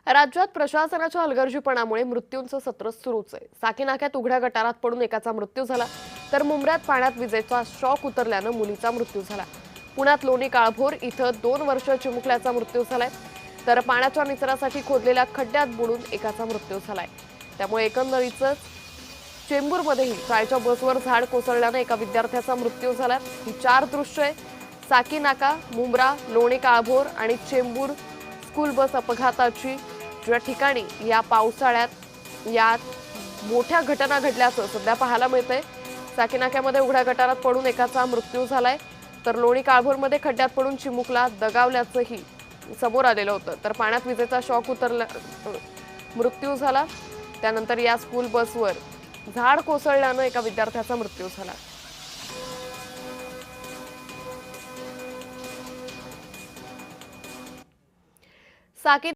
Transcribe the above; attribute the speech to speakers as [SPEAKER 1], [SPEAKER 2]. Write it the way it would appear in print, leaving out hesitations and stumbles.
[SPEAKER 1] राज्यात प्रशासनाच्या हलगर्जीपणामुळे मृत्यूंचं सत्र सुरूच आहे। साकीनाक्यात उघड्या गटारात पडून एकाचा मृत्यू झाला, तर मुंब्र्यात पाण्यात विजेचा शॉक उतरल्यानं मुलीचा मृत्यू झाला। पुण्यात लोणी काळभोर इथं 2 वर्ष चिमुकल्याचा मृत्यू झालाय, तर पाण्याच्या निचरासाठी खोदलेल्या खड्ड्यात बुडून एकाचा मृत्यू झालाय। त्यामुळे एकंदरीतच चेंबूरमध्येही शाळेच्या बसवर झाड कोसळल्यानं एका विद्यार्थ्याचा मृत्यू झाला। ही 4 दृश्य आहे। साकीनाका, मुंब्रा, लोणी काळभोर आणि चेंबूर स्कूल बस अपघाताची, ज्या ठिकाणी या पावसाळ्यात या मोठ्या घटना घडल्याचं सध्या पाहायला मिळतंय। साकीनाक्यामध्ये उघड्या गटारात पडून एकाचा मृत्यू झालाय, तर लोणी काळभोरमध्ये खड्ड्यात पडून चिमुकला दगावल्याचंही समोर आलेलं होतं। तर पाण्यात विजेचा शॉक उतरला, मृत्यू झाला। त्यानंतर या स्कूल बसवर झाड कोसळल्यानं एका विद्यार्थ्याचा मृत्यू झाला। साकी